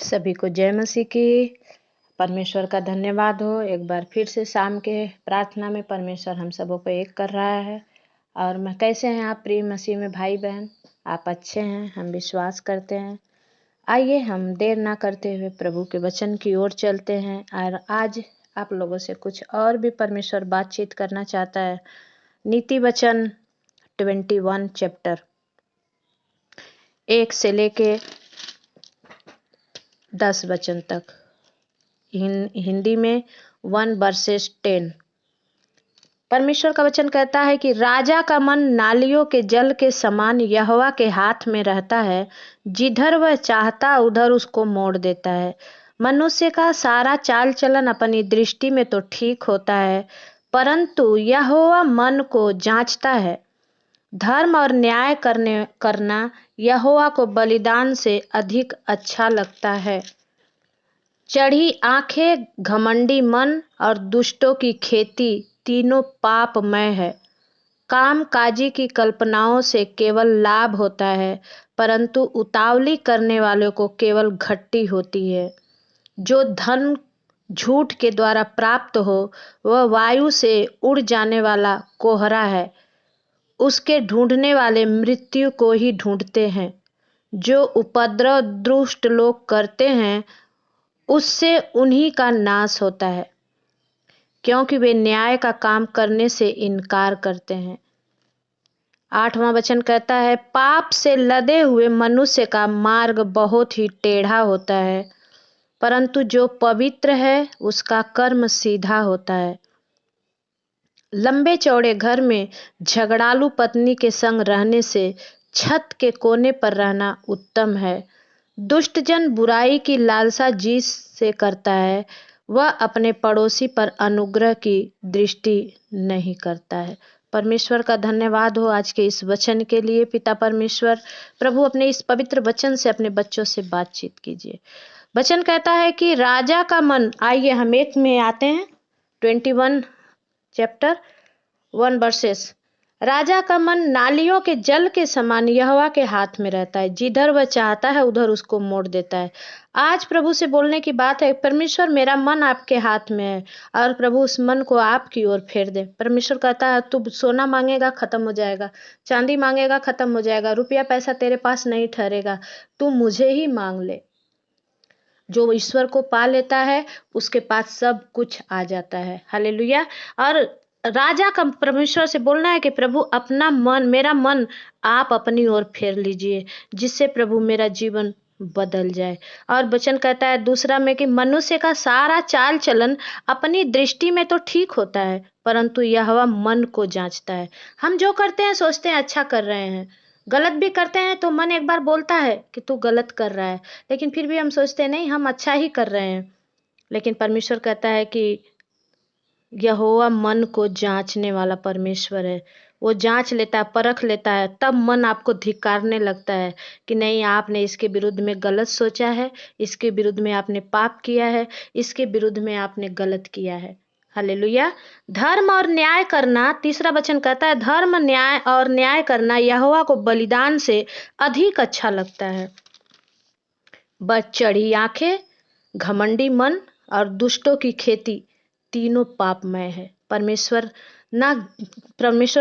सभी को जय मसीह की। परमेश्वर का धन्यवाद हो। एक बार फिर से शाम के प्रार्थना में परमेश्वर हम सबों को एक कर रहा है। और मैं कैसे हैं आप प्रिय मसीह में भाई बहन? आप अच्छे हैं, हम विश्वास करते हैं। आइए हम देर ना करते हुए प्रभु के वचन की ओर चलते हैं। और आज आप लोगों से कुछ और भी परमेश्वर बातचीत करना चाहता है। नीति वचन 21 चैप्टर 1 से लेके 10 वचन तक, हिंदी में 1 वर्सेस 10। परमेश्वर का वचन कहता है कि राजा का मन नालियों के जल के समान यहोवा के हाथ में रहता है, जिधर वह चाहता उधर उसको मोड़ देता है। मनुष्य का सारा चाल चलन अपनी दृष्टि में तो ठीक होता है, परंतु यहोवा मन को जांचता है। धर्म और न्याय करना यहोवा को बलिदान से अधिक अच्छा लगता है। चढ़ी आंखें, घमंडी मन और दुष्टों की खेती तीनों पापमय है। काम काजी की कल्पनाओं से केवल लाभ होता है, परंतु उतावली करने वालों को केवल घट्टी होती है। जो धन झूठ के द्वारा प्राप्त हो वह वायु से उड़ जाने वाला कोहरा है। उसके ढूंढने वाले मृत्यु को ही ढूंढते हैं। जो उपद्रव दुष्ट लोग करते हैं उससे उन्हीं का नाश होता है, क्योंकि वे न्याय का काम करने से इनकार करते हैं। 8वां वचन कहता है, पाप से लदे हुए मनुष्य का मार्ग बहुत ही टेढ़ा होता है, परंतु जो पवित्र है उसका कर्म सीधा होता है। लंबे चौड़े घर में झगड़ालू पत्नी के संग रहने से छत के कोने पर रहना उत्तम है। दुष्ट जन बुराई की लालसा जिस से करता है, वह अपने पड़ोसी पर अनुग्रह की दृष्टि नहीं करता है। परमेश्वर का धन्यवाद हो आज के इस वचन के लिए। पिता परमेश्वर, प्रभु अपने इस पवित्र वचन से अपने बच्चों से बातचीत कीजिए। वचन कहता है कि राजा का मन, आइए हम एक में आते हैं। 21 चैप्टर 1 वर्सेस। राजा का मन नालियों के जल के समान यहोवा के हाथ में रहता है, जिधर वह चाहता है उधर उसको मोड़ देता है। आज प्रभु से बोलने की बात है, परमेश्वर मेरा मन आपके हाथ में है, और प्रभु उस मन को आपकी ओर फेर दे। परमेश्वर कहता है, तू सोना मांगेगा खत्म हो जाएगा, चांदी मांगेगा खत्म हो जाएगा, रुपया पैसा तेरे पास नहीं ठहरेगा, तू मुझे ही मांग ले। जो ईश्वर को पा लेता है उसके पास सब कुछ आ जाता है। हालेलुया। और राजा का परमेश्वर से बोलना है कि प्रभु अपना मन, मेरा मन आप अपनी ओर फेर लीजिए, जिससे प्रभु मेरा जीवन बदल जाए। और वचन कहता है दूसरा में कि मनुष्य का सारा चाल चलन अपनी दृष्टि में तो ठीक होता है, परंतु यहोवा मन को जांचता है। हम जो करते हैं सोचते हैं अच्छा कर रहे हैं, गलत भी करते हैं तो मन एक बार बोलता है कि तू गलत कर रहा है, लेकिन फिर भी हम सोचते हैं नहीं हम अच्छा ही कर रहे हैं। लेकिन परमेश्वर कहता है कि यहोवा मन को जांचने वाला परमेश्वर है। वो जांच लेता है, परख लेता है, तब मन आपको धिक्कारने लगता है कि नहीं, आपने इसके विरुद्ध में गलत सोचा है, इसके विरुद्ध में आपने पाप किया है, इसके विरुद्ध में आपने गलत किया है। हालेलुया। धर्म और न्याय करना, तीसरा वचन कहता है, धर्म न्याय और न्याय करना यहोवा को बलिदान से अधिक अच्छा लगता है। बस चढ़ी आंखें, घमंडी मन और दुष्टों की खेती तीनों पापमय है। परमेश्वर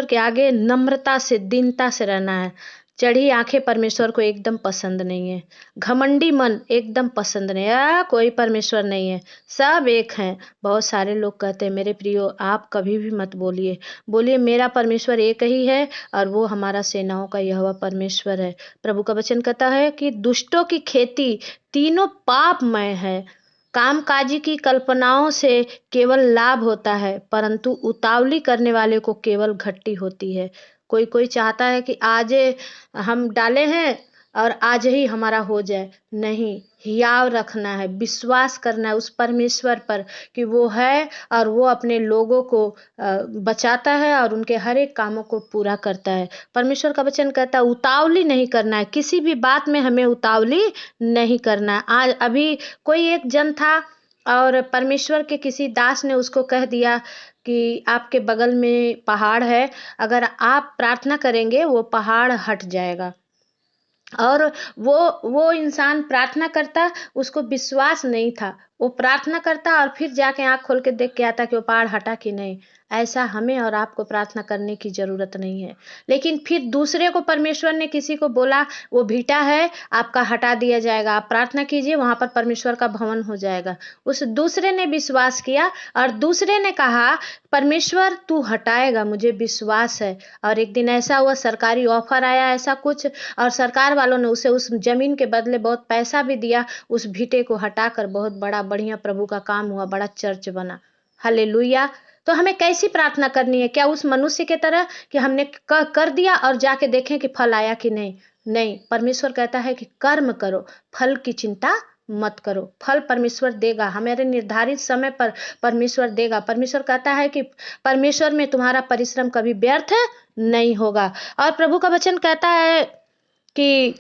के आगे नम्रता से, दीनता से रहना है। चढ़ी आंखें परमेश्वर को एकदम पसंद नहीं है। घमंडी मन एकदम पसंद नहीं है। कोई परमेश्वर नहीं है, सब एक हैं। बहुत सारे लोग कहते हैं मेरे प्रियो आप कभी भी मत बोलिए, बोलिए मेरा परमेश्वर एक ही है और वो हमारा सेनाओं का यहोवा परमेश्वर है। प्रभु का वचन कहता है कि दुष्टों की खेती तीनों पापमय है। कामकाजी की कल्पनाओं से केवल लाभ होता है, परंतु उतावली करने वाले को केवल घट्टी होती है। कोई कोई चाहता है कि आज हम डाले हैं और आज ही हमारा हो जाए। नहीं, हियाव रखना है, विश्वास करना है उस परमेश्वर पर कि वो है और वो अपने लोगों को बचाता है और उनके हर एक कामों को पूरा करता है। परमेश्वर का वचन कहता है उतावली नहीं करना है, किसी भी बात में हमें उतावली नहीं करना है। आज अभी कोई एक जन था और परमेश्वर के किसी दास ने उसको कह दिया कि आपके बगल में पहाड़ है, अगर आप प्रार्थना करेंगे वो पहाड़ हट जाएगा। और वो इंसान प्रार्थना करता, उसको विश्वास नहीं था, वो प्रार्थना करता और फिर जाके आँख खोल के देख के आता कि वो पहाड़ हटा कि नहीं। ऐसा हमें और आपको प्रार्थना करने की ज़रूरत नहीं है। लेकिन फिर दूसरे को परमेश्वर ने किसी को बोला, वो भीटा है, आपका हटा दिया जाएगा, आप प्रार्थना कीजिए, वहाँ पर परमेश्वर का भवन हो जाएगा। उस दूसरे ने विश्वास किया और दूसरे ने कहा, परमेश्वर तू हटाएगा, मुझे विश्वास है। और एक दिन ऐसा हुआ, सरकारी ऑफर आया ऐसा कुछ, और सरकार वालों ने उसे उस जमीन के बदले बहुत पैसा भी दिया। उस भीटे को हटाकर बहुत बड़ा बढ़िया प्रभु का काम हुआ, बड़ा चर्च बना। हालेलुया। तो हमें कैसी प्रार्थना करनी है? क्या उस मनुष्य के तरह कि हमने कर दिया और जाके देखें कि फल आया कि नहीं? नहीं, परमेश्वर कहता है कि कर्म करो, फल की चिंता मत करो। फल परमेश्वर देगा, हमारे निर्धारित समय पर परमेश्वर देगा। परमेश्वर कहता है कि परमेश्वर में तुम्हारा परिश्रम कभी व्यर्थ नहीं होगा। और प्रभु का वचन कहता है कि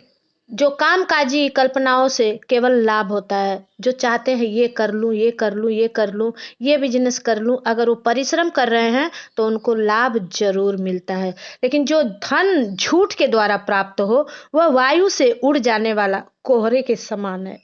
जो कामकाजी कल्पनाओं से केवल लाभ होता है, जो चाहते हैं ये कर लूँ, ये कर लूँ, ये कर लूँ, ये बिजनेस कर लूँ, अगर वो परिश्रम कर रहे हैं तो उनको लाभ जरूर मिलता है। लेकिन जो धन झूठ के द्वारा प्राप्त हो, वह वायु से उड़ जाने वाला कोहरे के समान है।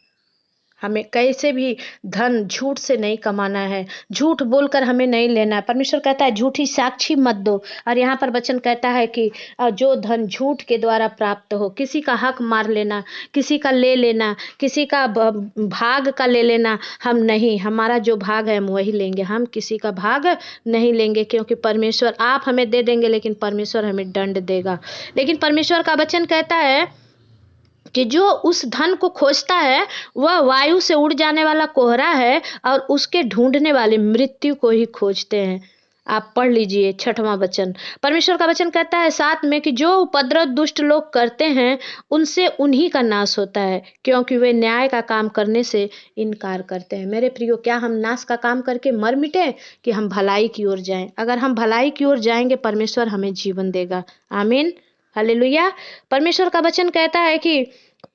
हमें कैसे भी धन झूठ से नहीं कमाना है, झूठ बोलकर हमें नहीं लेना है। परमेश्वर कहता है झूठी साक्षी मत दो। और यहाँ पर वचन कहता है कि जो धन झूठ के द्वारा प्राप्त हो, किसी का हक मार लेना, किसी का ले लेना, किसी का भाग का ले लेना, हम नहीं, हमारा जो भाग है हम वही लेंगे, हम किसी का भाग नहीं लेंगे। क्योंकि परमेश्वर, आप हमें दे देंगे लेकिन परमेश्वर हमें दंड देगा। लेकिन परमेश्वर का वचन कहता है कि जो उस धन को खोजता है वह वायु से उड़ जाने वाला कोहरा है, और उसके ढूंढने वाले मृत्यु को ही खोजते हैं। आप पढ़ लीजिए 6वां वचन। परमेश्वर का वचन कहता है 7 में कि जो उपद्रव दुष्ट लोग करते हैं उनसे उन्हीं का नाश होता है, क्योंकि वे न्याय का काम करने से इनकार करते हैं। मेरे प्रियो, क्या हम नाश का काम करके मर मिटे कि हम भलाई की ओर जाएं? अगर हम भलाई की ओर जाएंगे, परमेश्वर हमें जीवन देगा। आमीन, हालेलुया। परमेश्वर का वचन कहता है कि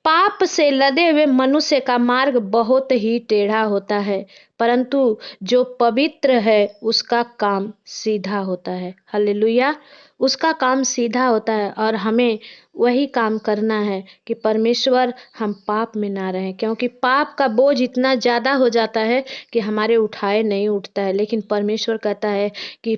पाप से लदे हुए मनुष्य का मार्ग बहुत ही टेढ़ा होता है, परंतु जो पवित्र है उसका काम सीधा होता है। हालेलुया। उसका काम सीधा होता है, और हमें वही काम करना है कि परमेश्वर हम पाप में ना रहें। क्योंकि पाप का बोझ इतना ज़्यादा हो जाता है कि हमारे उठाए नहीं उठता है। लेकिन परमेश्वर कहता है कि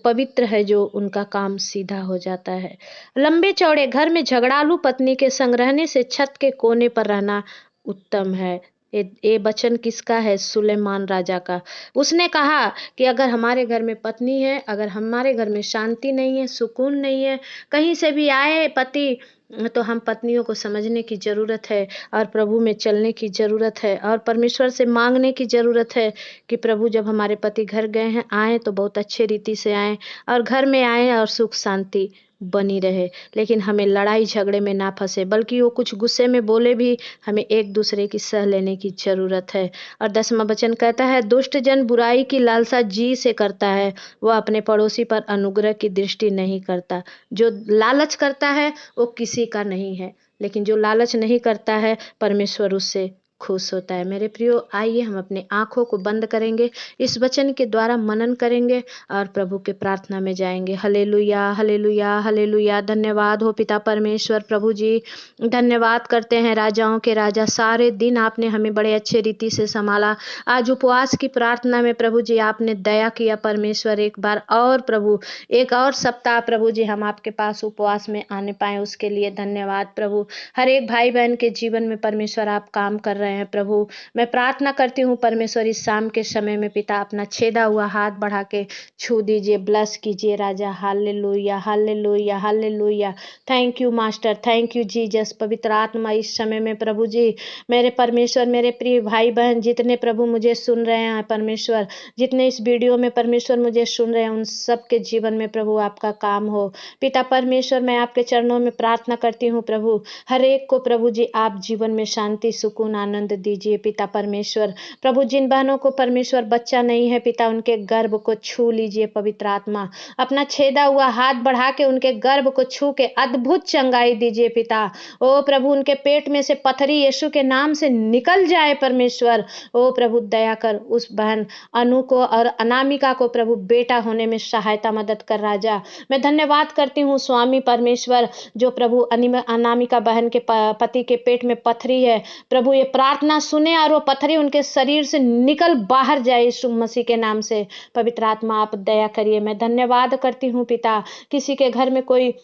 पवित्र है जो, उनका काम सीधा हो जाता है। लंबे चौड़े घर में झगड़ालू पत्नी के संग रहने से छत के कोने पर रहना उत्तम है। ये वचन किसका है? सुलेमान राजा का। उसने कहा कि अगर हमारे घर में पत्नी है, अगर हमारे घर में शांति नहीं है, सुकून नहीं है, कहीं से भी आए पति, तो हम पत्नियों को समझने की ज़रूरत है और प्रभु में चलने की ज़रूरत है और परमेश्वर से मांगने की ज़रूरत है कि प्रभु, जब हमारे पति घर गए हैं, आए तो बहुत अच्छे रीति से आए और घर में आए और सुख शांति बनी रहे। लेकिन हमें लड़ाई झगड़े में ना फंसे, बल्कि वो कुछ गुस्से में बोले भी, हमें एक दूसरे की सह लेने की ज़रूरत है। और 10वां वचन कहता है, दुष्ट जन बुराई की लालसा जी से करता है, वह अपने पड़ोसी पर अनुग्रह की दृष्टि नहीं करता। जो लालच करता है वो किसी का नहीं है, लेकिन जो लालच नहीं करता है, परमेश्वर उससे खुश होता है। मेरे प्रियो, आइए हम अपने आँखों को बंद करेंगे, इस वचन के द्वारा मनन करेंगे और प्रभु के प्रार्थना में जाएंगे। Hallelujah, hallelujah, hallelujah. धन्यवाद हो पिता परमेश्वर। प्रभु जी, धन्यवाद करते हैं राजाओं के राजा, सारे दिन आपने हमें बड़े अच्छे रीति से संभाला। आज उपवास की प्रार्थना में प्रभु जी आपने दया किया परमेश्वर। एक बार और प्रभु, एक और सप्ताह प्रभु जी हम आपके पास उपवास में आने पाए, उसके लिए धन्यवाद प्रभु। हर एक भाई बहन के जीवन में परमेश्वर आप काम कर रहे हैं प्रभु। मैं प्रार्थना करती हूँ परमेश्वर, इस शाम के समय में पिता अपना छेदा हुआ हाथ बढ़ा के छू दीजिए, ब्लस कीजिए राजा। Hallelujah, hallelujah, hallelujah. Thank you master, thank you Jesus. पवित्र आत्मा इस समय में प्रभु जी, मेरे परमेश्वर, मेरे प्रिय भाई बहन जितने प्रभु मुझे सुन रहे हैं परमेश्वर, जितने इस वीडियो में परमेश्वर मुझे सुन रहे हैं, उन सब के जीवन में प्रभु आपका काम हो। पिता परमेश्वर, मैं आपके चरणों में प्रार्थना करती हूँ प्रभु, हर एक को प्रभु जी आप जीवन में शांति, सुकून, आनंद आनंद दीजिए पिता परमेश्वर। प्रभु जिन बहनों को परमेश्वर बच्चा नहीं है पिता, उनके गर्भ को छू लीजिए पवित्र आत्मा। अपना छेदा हुआ हाथ बढ़ा के उनके गर्भ को छू के अद्भुत चंगाई दीजिए पिता। ओ प्रभु उनके पेट में से पत्थरी यीशु के नाम से निकल जाए परमेश्वर। ओ प्रभु दया कर उस बहन अनु को और अनामिका को प्रभु बेटा होने में सहायता मदद कर राजा। मैं धन्यवाद करती हूँ स्वामी परमेश्वर, जो प्रभु अनामिका बहन के पति के पेट में पत्थरी है प्रभु, ये प्रार्थना सुने और वो पत्थरी उनके शरीर से निकल बाहर जाए यीशु मसीह के नाम से। पवित्र आत्मा आप दया करिए। मैं धन्यवाद करती हूँ पिता, किसी के घर में कोई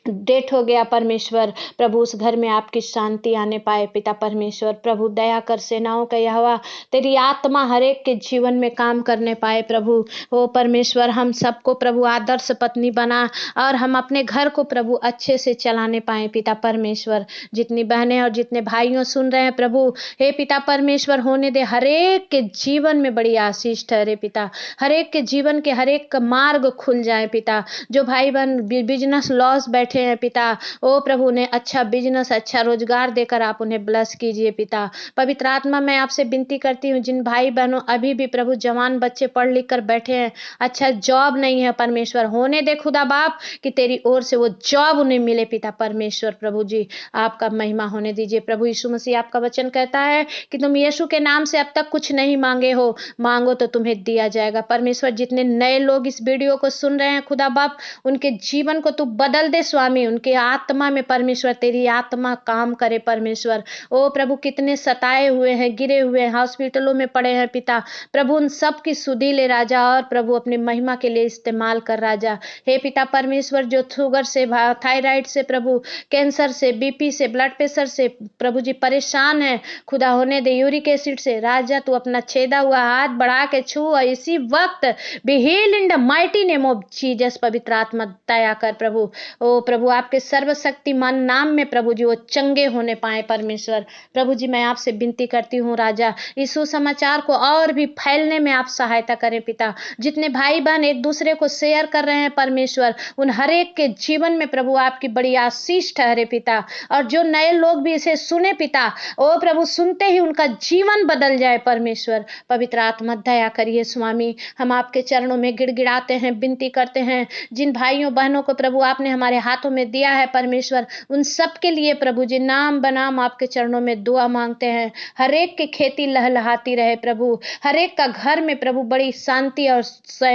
डेथ हो गया परमेश्वर, प्रभु उस घर में आपकी शांति आने पाए पिता परमेश्वर। प्रभु दया कर, सेनाओं का यहोवा तेरी आत्मा हर एक के जीवन में काम करने पाए प्रभु। ओ परमेश्वर हम सबको प्रभु आदर्श पत्नी बना और हम अपने घर को प्रभु अच्छे से चलाने पाए पिता परमेश्वर। जितनी बहनें और जितने भाइयों सुन रहे हैं प्रभु, हे पिता परमेश्वर होने दे हर एक के जीवन में बड़ी आशीष ठहरे पिता, हर एक के जीवन के हर एक का मार्ग खुल जाए पिता। जो भाई बहन बिजनेस लॉस बैठे हैं पिता, ओ प्रभु उन्हें अच्छा बिजनेस अच्छा रोजगार देकर आप उन्हें ब्लेस कीजिए पिता। पवित्र आत्मा मैं आपसे विनती करती हूँ, जिन भाई बहनों अभी भी प्रभु जवान बच्चे पढ़ लिख कर बैठे हैं, अच्छा जॉब नहीं है परमेश्वर, होने दे खुदा बाप कि तेरी ओर से वो जॉब उन्हें मिले पिता परमेश्वर। प्रभु जी आपका महिमा होने दीजिए प्रभु। यीशु मसीह आपका वचन कहता है कि तुम यीशु के नाम से अब तक कुछ नहीं मांगे हो, मांगो तो तुम्हें दिया जाएगा परमेश्वर। जितने नए लोग इस वीडियो को सुन रहे हैं खुदा बाप, उनके जीवन को तू बदल दे स्वामी, उनके आत्मा में परमेश्वर तेरी आत्मा काम करे परमेश्वर। ओ प्रभु कितने सताए हुए हैं, गिरे हुए हैं, हॉस्पिटलों में पड़े हैं पिता, प्रभु उन सब की सुधि ले राजा और प्रभु अपनी महिमा के लिए इस्तेमाल कर राजा। हे पिता परमेश्वर जो शुगर से, थायराइड से प्रभु, कैंसर से, बीपी से, ब्लड प्रेशर से प्रभु जी परेशान है खुदा होने दे, यूरिक एसिड से राजा तू अपना छेदा हुआ हाथ बढ़ा के छू और इसी वक्त be heal in the mighty name of Jesus. पवित्र आत्मा दया कर प्रभु। ओ प्रभु आपके सर्वशक्तिमान नाम में प्रभु जी वो चंगे होने पाए परमेश्वर। प्रभु जी मैं आपसे विनती करती हूँ राजा, इस सुसमाचार को और भी फैलने में आप सहायता करें पिता। जितने भाई बहन एक दूसरे को शेयर कर रहे हैं परमेश्वर, उन हर एक के जीवन में प्रभु आपकी बड़ी आशीष ठहरे पिता। और जो नए लोग भी इसे सुने पिता, ओ प्रभु सुनते ही उनका जीवन बदल जाए परमेश्वर। पवित्र आत्मा दया करिए स्वामी। हम आपके चरणों में गिड़गिड़ाते हैं, विनती करते हैं, जिन भाइयों बहनों को प्रभु आपने हमारे हाथों में दिया है परमेश्वर, उन सब के लिए प्रभु जी नाम बनाम आपके चरणों में दुआ मांगते हैं। हर एक की खेती लहलहाती रहे प्रभु, हर एक का घर में प्रभु बड़ी शांति और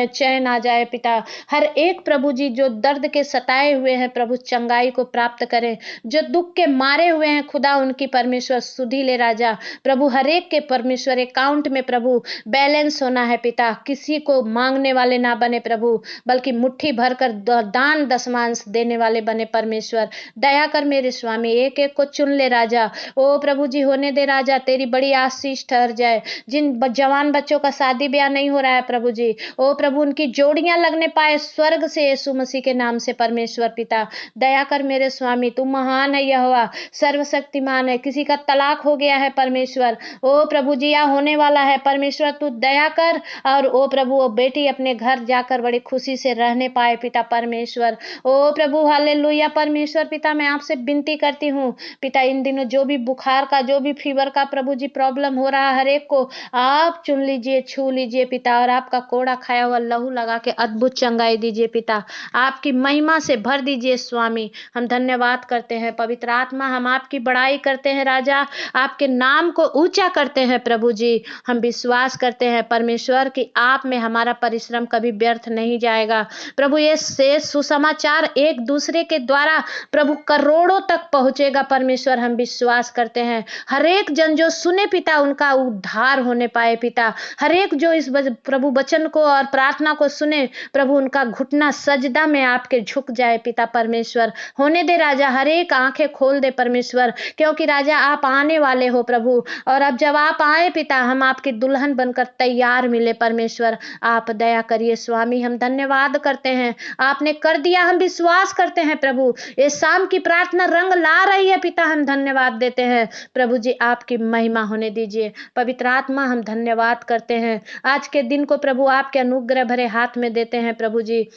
चैन आ जाए पिता। हर एक प्रभु जी जो दर्द के सताए हुए हैं प्रभु चंगाई को प्राप्त करें, जो दुख के मारे हुए हैं खुदा उनकी परमेश्वर सुधि ले राजा। प्रभु हर एक के परमेश्वर अकाउंट में प्रभु बैलेंस होना है पिता, किसी को मांगने वाले ना बने प्रभु, बल्कि मुट्ठी भरकर दान दशमांश देने वाले बने परमेश्वर। दया कर मेरे स्वामी, एक एक को चुन ले राजा। ओ प्रभु जी होने दे राजा, तेरी बड़ी आशीष ठहर जाए। जिन जवान बच्चों का शादी ब्याह नहीं हो रहा है प्रभु जी, ओ प्रभु उनकी जोड़ियां लगने पाए स्वर्ग से यीशु मसीह के नाम से परमेश्वर पिता। दया कर मेरे स्वामी, तू महान है यहोवा, सर्वशक्तिमान है। किसी का तलाक हो गया है परमेश्वर, ओ प्रभु जी या होने वाला है परमेश्वर, तू दया कर और ओ प्रभु वो बेटी अपने घर जाकर बड़ी खुशी से रहने पाए पिता परमेश्वर। ओ प्रभु हालेलुया परमेश्वर पिता। मैं आपसे विनती करती हूँ पिता, इन दिनों जो भी बुखार का, जो भी फीवर का प्रभु जी प्रॉब्लम हो रहा है, हर एक को आप चुन लीजिए, छू लीजिए पिता, और आपका कोड़ा खाया हुआ लहू लगा के अद्भुत चंगाई दीजिए पिता। आपकी महिमा से भर दीजिए स्वामी। हम धन्यवाद करते हैं पवित्र आत्मा, हम आपकी बड़ाई करते हैं राजा, आपके नाम को ऊंचा करते हैं प्रभु जी। हम विश्वास करते हैं परमेश्वर कि आप में हमारा परिश्रम कभी व्यर्थ नहीं जाएगा प्रभु। ये सुसमाचार एक दूसरे के द्वारा प्रभु करोड़ों तक पहुंचेगा परमेश्वर, हम विश्वास करते हैं। हर एक जन जो सुने पिता उनका उद्धार होने पाए पिता। हर एक जो इस प्रभु वचन को और प्रार्थना को सुने प्रभु, उनका घुटना सजदा में आपके झुक जाए पिता परमेश्वर। होने दे राजा, हर एक आंखें खोल दे परमेश्वर, क्योंकि राजा आप आने वाले हो प्रभु, और अब जब आप आए पिता हम आपकी दुल्हन बनकर तैयार मिले परमेश्वर। आप दया करिए स्वामी, हम धन्यवाद करते हैं, आपने कर दिया, हम विश्वास करते हैं प्रभु। ये शाम की प्रार्थना रंग ला रही है पिता, हम धन्यवाद देते हैं प्रभु जी। आपकी महिमा होने दीजिए पवित्र आत्मा, हम धन्यवाद करते हैं। आज के दिन को प्रभु आपके अनुग्रह भरे हाथ में देते हैं प्रभु जी।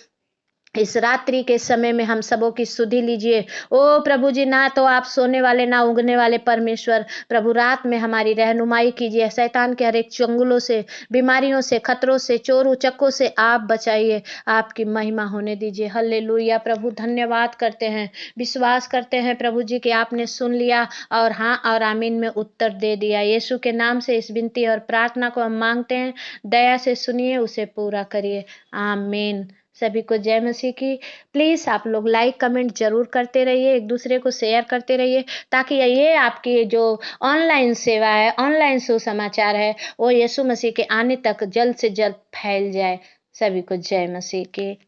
इस रात्रि के समय में हम सबों की सुधि लीजिए। ओ प्रभु जी, ना तो आप सोने वाले ना उगने वाले परमेश्वर, प्रभु रात में हमारी रहनुमाई कीजिए। शैतान के हर एक चंगुलों से, बीमारियों से, खतरों से, चोर उचक्कों से आप बचाइए। आपकी महिमा होने दीजिए। हल्लेलुया प्रभु, धन्यवाद करते हैं, विश्वास करते हैं प्रभु जी कि आपने सुन लिया और हाँ और आमीन में उत्तर दे दिया। यीशु के नाम से इस विनती और प्रार्थना को हम मांगते हैं। दया से सुनिए, उसे पूरा करिए। आमीन। सभी को जय मसीह की। प्लीज़ आप लोग लाइक कमेंट जरूर करते रहिए, एक दूसरे को शेयर करते रहिए, ताकि ये आपकी जो ऑनलाइन सेवा है, ऑनलाइन सुसमाचार है, वो यीशु मसीह के आने तक जल्द से जल्द फैल जाए। सभी को जय मसीह की।